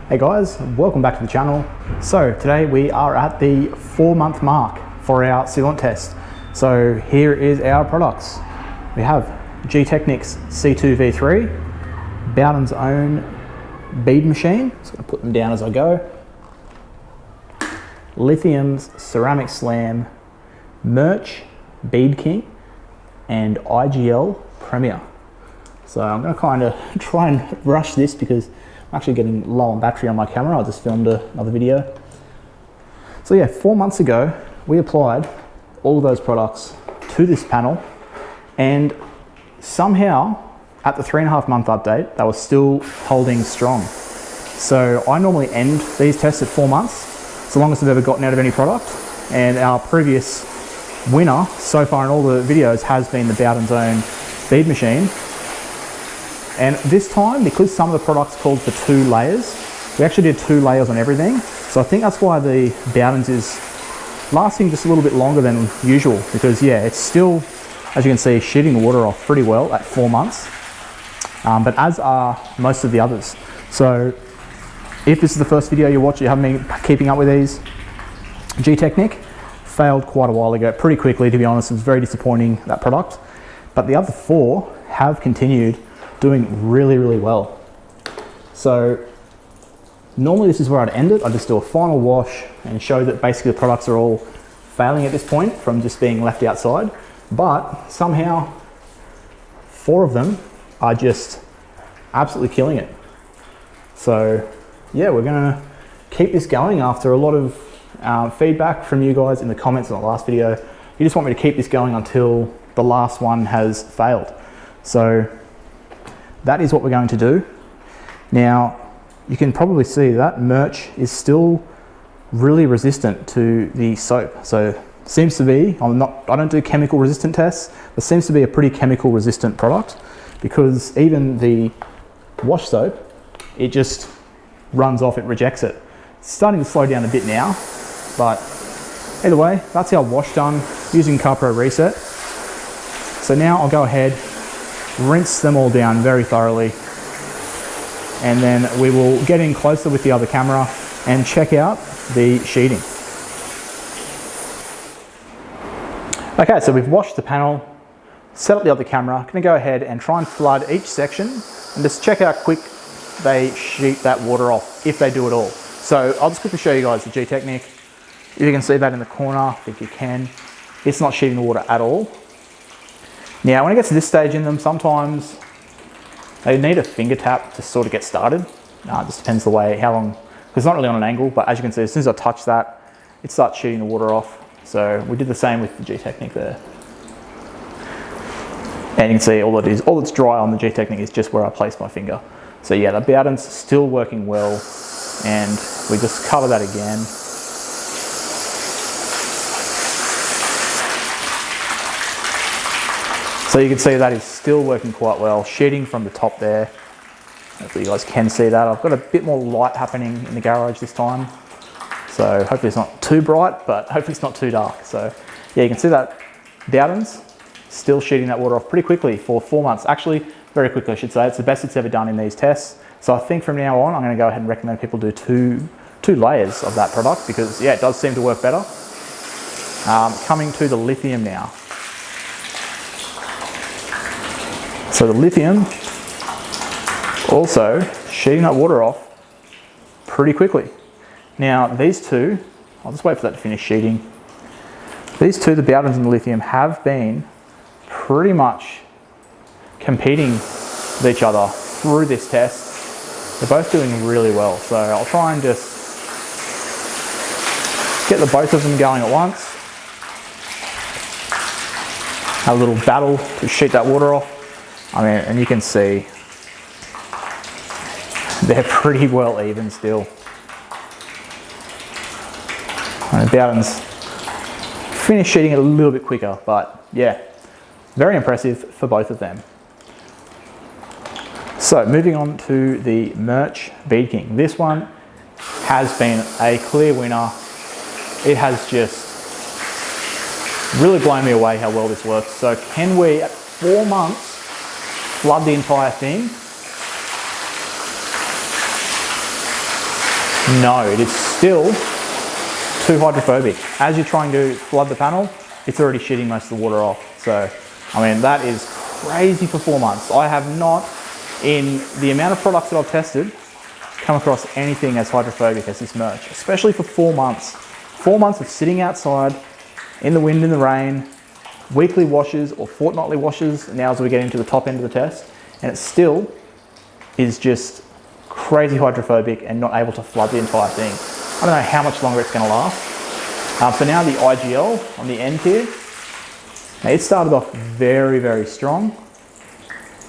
Hey guys, welcome back to the channel. So today we are at the 4-month mark for our sealant test. So here is our products. We have Gtechniq's C2 V3, Bowden's own bead machine. Just gonna put them down as I go. Lithium's Ceramic Slam, Merch Bead King, and IGL Premier. So I'm gonna kind of try and rush this because I'm actually getting low on battery on my camera. I just filmed another video. So yeah, 4 months ago, we applied all of those products to this panel, and somehow at the 3.5 month update, they were still holding strong. So I normally end these tests at 4 months, so long as they've ever gotten out of any product. And our previous winner so far in all the videos has been the Bowden's own bead machine. And this time, because some of the products called for 2 layers, we actually did 2 layers on everything. So I think that's why the Bowden's is lasting just a little bit longer than usual, because yeah, it's still, as you can see, sheeting the water off pretty well at 4 months, but as are most of the others. So if this is the first video you watch, you haven't been keeping up with these, Gtechniq failed quite a while ago, pretty quickly to be honest. It was very disappointing, that product. But the other 4 have continued doing really, really well. So normally this is where I'd end it. I'd just do a final wash and show that basically the products are all failing at this point from just being left outside. But somehow 4 of them are just absolutely killing it. So yeah, we're gonna keep this going after a lot of feedback from you guys in the comments on the last video. You just want me to keep this going until the last one has failed. So that is what we're going to do. Now, you can probably see that Merch is still really resistant to the soap. So seems to be, I don't do chemical resistant tests, but seems to be a pretty chemical resistant product, because even the wash soap, it just runs off, it rejects it. It's starting to slow down a bit now, but either way, that's our wash done using CarPro Reset. So now I'll go ahead, rinse them all down very thoroughly, and then we will get in closer with the other camera and check out the sheeting. Okay, so we've washed the panel, set up the other camera. I'm gonna go ahead and try and flood each section and just check how quick they sheet that water off, if they do at all. So I'll just quickly show you guys the Gtechniq. If you can see that in the corner, I think you can. It's not sheeting the water at all. Now, when it gets to this stage in them, sometimes they need a finger tap to sort of get started. It just depends the way, how long, because it's not really on an angle, but as you can see, as soon as I touch that, it starts shooting the water off. So we did the same with the Gtechniq there. And you can see all that's dry on the Gtechniq is just where I place my finger. So yeah, the Bowden's still working well, and we just cover that again. So you can see that is still working quite well, sheeting from the top there. Hopefully you guys can see that. I've got a bit more light happening in the garage this time. So hopefully it's not too bright, but hopefully it's not too dark. So yeah, you can see that Bowden's still sheeting that water off pretty quickly for 4 months. Actually, very quickly I should say. It's the best it's ever done in these tests. So I think from now on, I'm gonna go ahead and recommend people do two layers of that product, because yeah, it does seem to work better. Coming to the Lithium now. So the Lithium also sheeting that water off pretty quickly. Now these two, I'll just wait for that to finish sheeting. These two, the Bowden's and the Lithium, have been pretty much competing with each other through this test. They're both doing really well. So I'll try and just get the both of them going at once. Have a little battle to sheet that water off. I mean, and you can see they're pretty well even still. And the Bowden's finished sheeting it a little bit quicker, but yeah, very impressive for both of them. So moving on to the Merch Bead King. This one has been a clear winner. It has just really blown me away how well this works. So can we, at 4 months, flood the entire thing? No, it is still too hydrophobic. As you're trying to flood the panel, it's already shitting most of the water off. So, I mean, that is crazy for 4 months. I have not, in the amount of products that I've tested, come across anything as hydrophobic as this Murch, especially for 4 months. 4 months of sitting outside, in the wind, in the rain, weekly washes or fortnightly washes, now as we get into the top end of the test, and it still is just crazy hydrophobic and not able to flood the entire thing. I don't know how much longer it's going to last. For now, the IGL on the end here, now it started off very, very strong,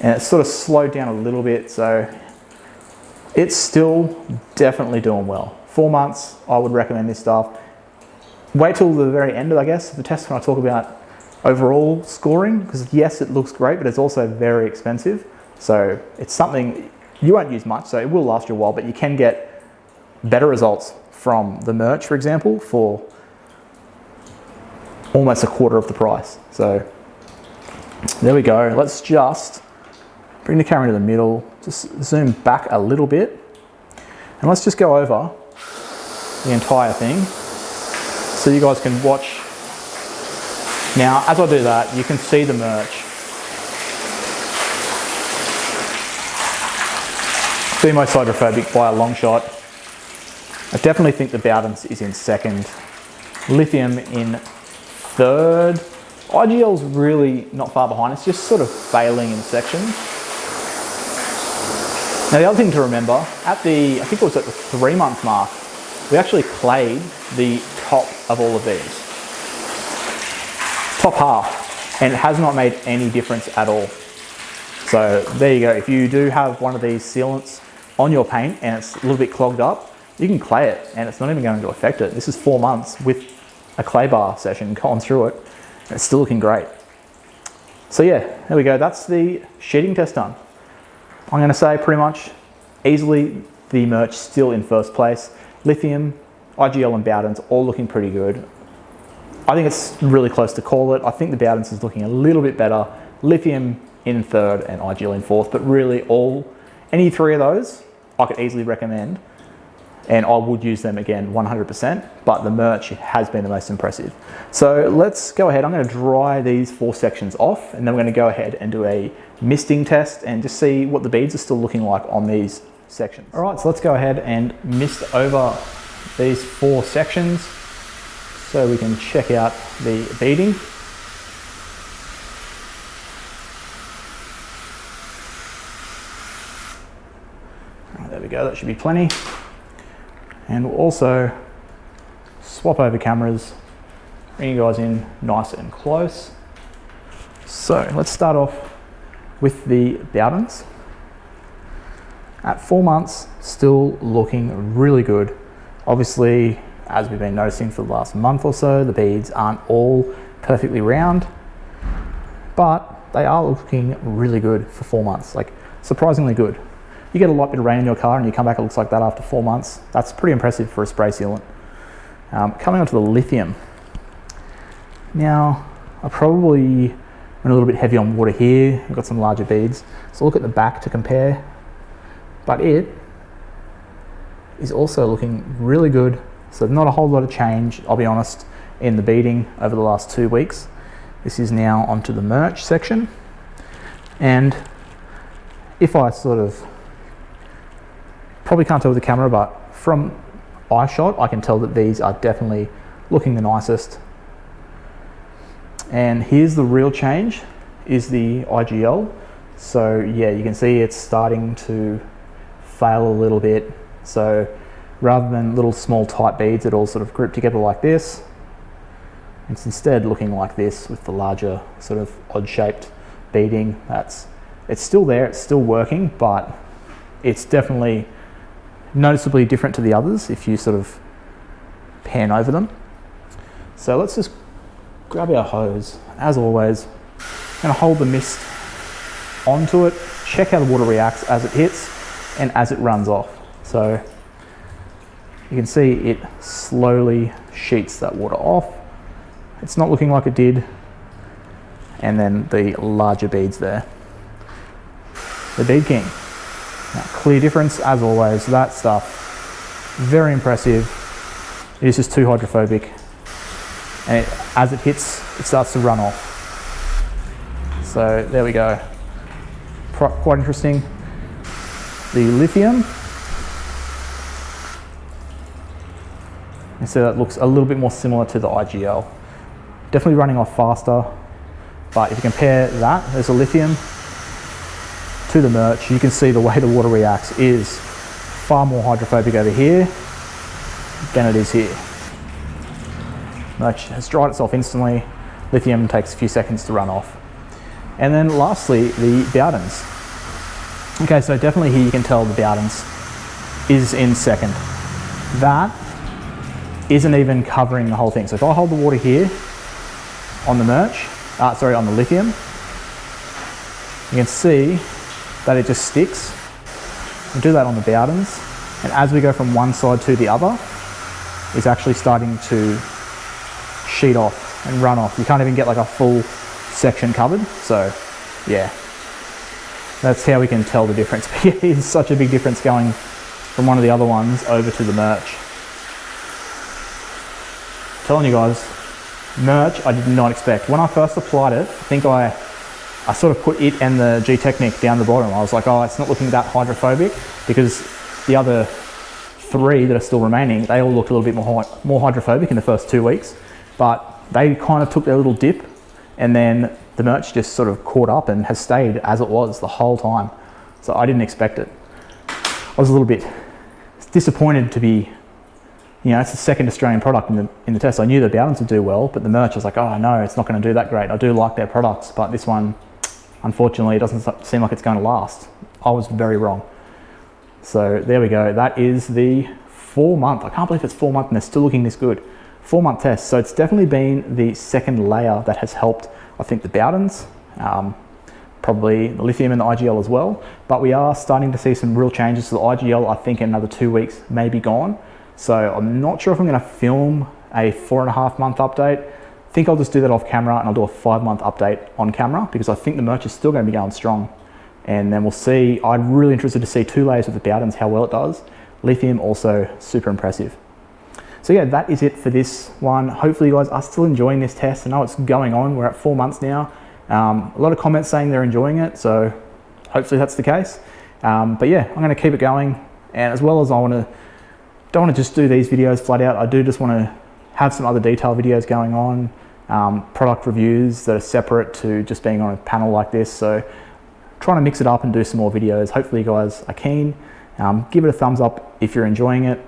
and it's sort of slowed down a little bit, so it's still definitely doing well. 4 months, I would recommend this stuff. Wait till the very end, I guess, of the test when I talk about overall scoring, because yes, it looks great, but it's also very expensive. So it's something you won't use much, so it will last you a while, but you can get better results from the Murch, for example, for almost a quarter of the price. So there we go. Let's just bring the camera into the middle, just zoom back a little bit, and let's just go over the entire thing so you guys can watch. Now, as I do that, you can see the Murch. The most hydrophobic by a long shot. I definitely think the Bowden's is in second. Lithium in third. IGL's really not far behind. It's just sort of failing in sections. Now the other thing to remember, at the, I think it was at the 3 month mark, we actually clayed the top of all of these. Top half, and it has not made any difference at all. So there you go. If you do have one of these sealants on your paint and it's a little bit clogged up, you can clay it and it's not even going to affect it. This is 4 months with a clay bar session going through it, and it's still looking great. So yeah, there we go. That's the sheeting test done. I'm going to say pretty much easily the Murch still in first place. Lithium, IGL and Bowden's all looking pretty good. I think it's really close to call it. I think the Bowden's is looking a little bit better. Lithium in third and IGL in fourth, but really any three of those I could easily recommend, and I would use them again 100%, but the Murch has been the most impressive. So let's go ahead. I'm going to dry these 4 sections off, and then we're going to go ahead and do a misting test and just see what the beads are still looking like on these sections. All right, so let's go ahead and mist over these 4 sections so we can check out the beading. There we go, that should be plenty. And we'll also swap over cameras, bring you guys in nice and close. So let's start off with the Bowden's. At 4 months, still looking really good. Obviously, as we've been noticing for the last month or so, the beads aren't all perfectly round, but they are looking really good for 4 months, like surprisingly good. You get a light bit of rain in your car and you come back, it looks like that after 4 months. That's pretty impressive for a spray sealant. Coming on to the lithium. Now, I probably went a little bit heavy on water here. I've got some larger beads. So look at the back to compare. But it is also looking really good. So not a whole lot of change, I'll be honest, in the beading over the last 2 weeks. This is now onto the Murch section. And if I sort of, probably can't tell with the camera, but from eye shot, I can tell that these are definitely looking the nicest. And here's the real change, is the IGL. So yeah, you can see it's starting to fail a little bit. So rather than little small tight beads that all sort of group together like this, it's instead looking like this with the larger sort of odd shaped beading. It's still there, it's still working, but it's definitely noticeably different to the others if you sort of pan over them. So let's just grab our hose. As always, I'm going to hold the mist onto it, check how the water reacts as it hits and as it runs off. So you can see it slowly sheets that water off. It's not looking like it did. And then the larger beads there. The Bead King. Now, clear difference as always. That stuff Very impressive. It is just too hydrophobic. And as it hits, it starts to run off. So there we go. Quite interesting. The lithium. And so that looks a little bit more similar to the IGL. Definitely running off faster. But if you compare that, there's a lithium to the Merch, you can see the way the water reacts is far more hydrophobic over here than it is here. Merch has dried itself instantly. Lithium takes a few seconds to run off. And then lastly, the Bowdens. Okay, so definitely here you can tell the Bowdens is in second. That isn't even covering the whole thing. So if I hold the water here on the Merch, on the lithium, you can see that it just sticks. We'll do that on the Bowdens. And as we go from one side to the other, it's actually starting to sheet off and run off. You can't even get like a full section covered. So yeah, that's how we can tell the difference. But yeah, it's such a big difference going from one of the other ones over to the Merch. I'm telling you guys, Merch I did not expect. When I first applied it, I think I sort of put it and the G-Technic down the bottom. I was like, oh, it's not looking that hydrophobic, because the other three that are still remaining, they all looked a little bit more hydrophobic in the first 2 weeks, but they kind of took their little dip, and then the Merch just sort of caught up and has stayed as it was the whole time. So I didn't expect it. I was a little bit disappointed to be, you know, it's the second Australian product in the test. I knew the Bowdens would do well, but the Merch, I was like, oh no, it's not going to do that great. I do like their products, but this one, unfortunately, it doesn't seem like it's going to last. I was very wrong. So there we go. That is the 4 month. I can't believe it's 4 months and they're still looking this good. 4 month test. So it's definitely been the second layer that has helped, I think, the Bowdens, probably the lithium and the IGL as well. But we are starting to see some real changes to the IGL. I think in another 2 weeks, may be gone. So I'm not sure if I'm going to film a 4.5 month update. I think I'll just do that off camera, and I'll do a 5 month update on camera, because I think the Merch is still going to be going strong. And then we'll see. I'm really interested to see 2 layers of the Bowdens, how well it does. Lithium also super impressive. So yeah, that is it for this one. Hopefully you guys are still enjoying this test. I know it's going on. We're at 4 months now. A lot of comments saying they're enjoying it, so hopefully that's the case. But yeah, I'm going to keep it going. And as well as don't want to just do these videos flat out. I do just want to have some other detail videos going on, product reviews that are separate to just being on a panel like this. So trying to mix it up and do some more videos. Hopefully you guys are keen. Give it a thumbs up if you're enjoying it,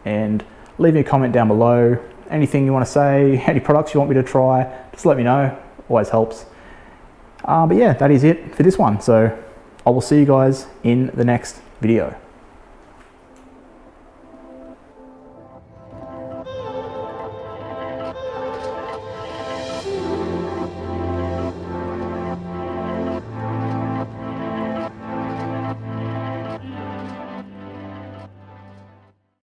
and leave me a comment down below. Anything you want to say, any products you want me to try, just let me know. Always helps. But yeah, that is it for this one. So I will see you guys in the next video.